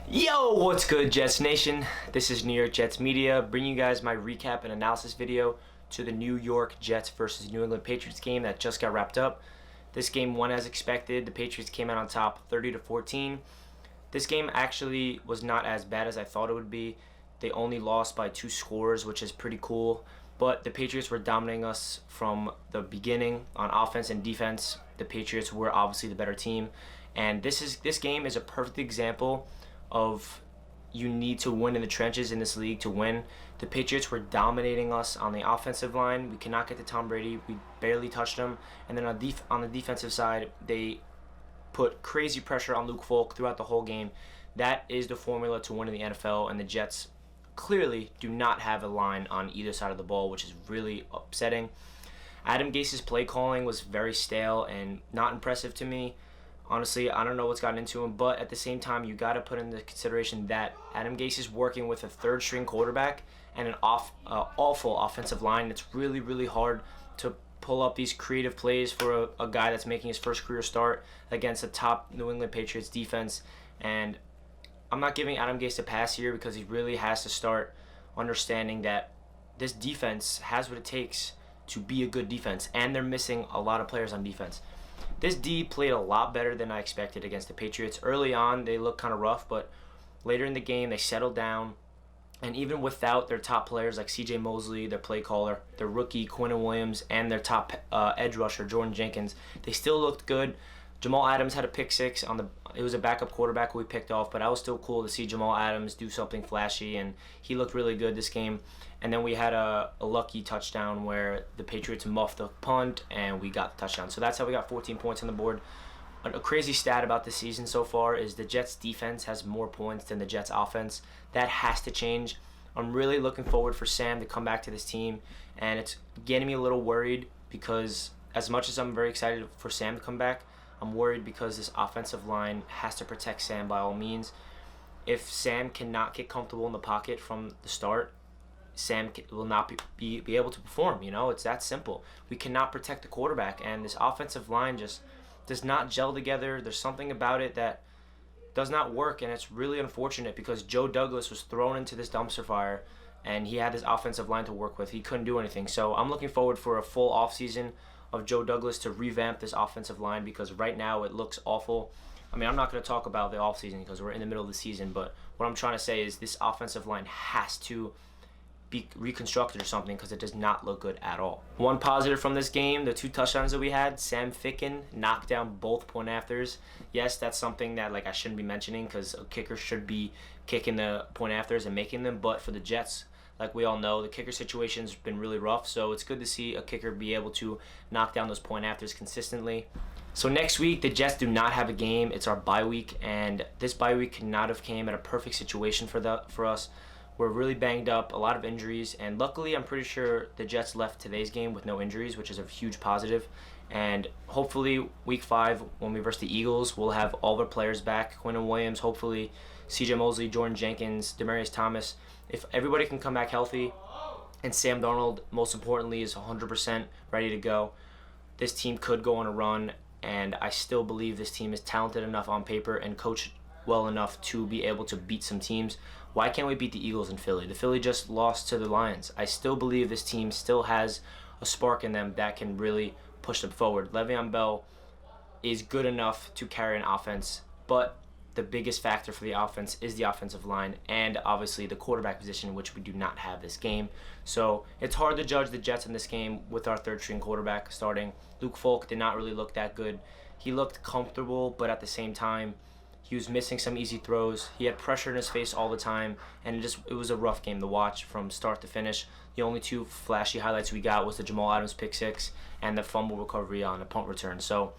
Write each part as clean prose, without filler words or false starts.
Yo, what's good, Jets Nation? This is New York Jets Media, bringing you guys my recap and analysis video to the New York Jets versus New England Patriots game that just got wrapped up. This game went as expected. The Patriots came out on top 30-14. This game actually was not as bad as I thought it would be. They only lost by 2 scores, which is pretty cool. But the Patriots were dominating us from the beginning on offense and defense. The Patriots were obviously the better team. And this game is a perfect example of you need to win in the trenches in this league to win. The Patriots were dominating us on the offensive line. We cannot get to Tom Brady. We barely touched him. And then on the defensive side, they put crazy pressure on Luke Falk throughout the whole game. That is the formula to win in the NFL, and the Jets clearly do not have a line on either side of the ball, which is really upsetting. Adam Gase's play calling was very stale and not impressive to me. Honestly, I don't know what's gotten into him, but at the same time, you got to put into consideration that Adam Gase is working with a third-string quarterback and an awful offensive line. It's really, really hard to pull up these creative plays for a guy that's making his first career start against a top New England Patriots defense. And I'm not giving Adam Gase a pass here because he really has to start understanding that this defense has what it takes to be a good defense, and they're missing a lot of players on defense. This D played a lot better than I expected against the Patriots. Early on, they looked kind of rough, but later in the game, they settled down. And even without their top players like C.J. Mosley, their play caller, their rookie Quinnen Williams, and their top edge rusher Jordan Jenkins, they still looked good. Jamal Adams had a pick six it was a backup quarterback who we picked off, but I was still cool to see Jamal Adams do something flashy, and he looked really good this game. And then we had a lucky touchdown where the Patriots muffed the punt, and we got the touchdown. So that's how we got 14 points on the board. A crazy stat about this season so far is the Jets defense has more points than the Jets offense. That has to change. I'm really looking forward for Sam to come back to this team, and it's getting me a little worried because as much as I'm very excited for Sam to come back, I'm worried because this offensive line has to protect Sam by all means. If Sam cannot get comfortable in the pocket from the start, Sam will not be able to perform. It's that simple. We cannot protect the quarterback, and this offensive line just does not gel together. There's something about it that does not work, and it's really unfortunate because Joe Douglas was thrown into this dumpster fire, and he had this offensive line to work with. He couldn't do anything. So I'm looking forward for a full offseason of Joe Douglas to revamp this offensive line because right now it looks awful. I mean, I'm not going to talk about the offseason because we're in the middle of the season, but what I'm trying to say is this offensive line has to be reconstructed or something because it does not look good at all. One positive from this game, the 2 touchdowns that we had, Sam Ficken knocked down both point afters. Yes, that's something that I shouldn't be mentioning because a kicker should be kicking the point afters and making them, but for the Jets, like we all know, the kicker situation's been really rough, so it's good to see a kicker be able to knock down those point afters consistently. So next week, the Jets do not have a game. It's our bye week, and this bye week could not have came at a perfect situation for us. We're really banged up, a lot of injuries, and luckily I'm pretty sure the Jets left today's game with no injuries, which is a huge positive. And hopefully week 5, when we versus the Eagles, we'll have all of our players back. Quinnen Williams, hopefully C.J. Mosley, Jordan Jenkins, Demaryius Thomas. If everybody can come back healthy, and Sam Darnold, most importantly, is 100% ready to go, this team could go on a run, and I still believe this team is talented enough on paper and coached well enough to be able to beat some teams. Why can't we beat the Eagles in Philly? The Philly just lost to the Lions. I still believe this team still has a spark in them that can really push them forward. Le'Veon Bell is good enough to carry an offense, but the biggest factor for the offense is the offensive line and obviously the quarterback position, which we do not have this game. So it's hard to judge the Jets in this game with our third-string quarterback starting. Luke Falk did not really look that good. He looked comfortable, but at the same time, he was missing some easy throws. He had pressure in his face all the time, and it was a rough game to watch from start to finish. The only 2 flashy highlights we got was the Jamal Adams pick six and the fumble recovery on a punt return. So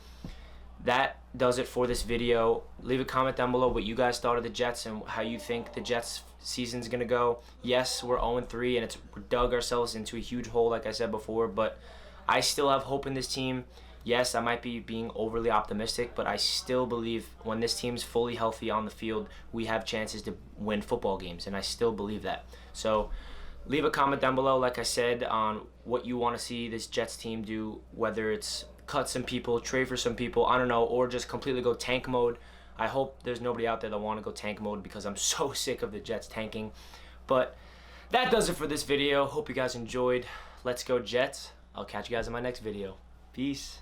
that does it for this video. Leave a comment down below what you guys thought of the Jets and how you think the Jets season's going to go. Yes, we're 0-3, and we dug ourselves into a huge hole, like I said before, but I still have hope in this team. Yes, I might be being overly optimistic, but I still believe when this team's fully healthy on the field, we have chances to win football games, and I still believe that. So leave a comment down below, like I said, on what you want to see this Jets team do, whether it's cut some people, trade for some people, I don't know, or just completely go tank mode. I hope there's nobody out there that want to go tank mode because I'm so sick of the Jets tanking. But that does it for this video. Hope you guys enjoyed. Let's go Jets. I'll catch you guys in my next video. Peace.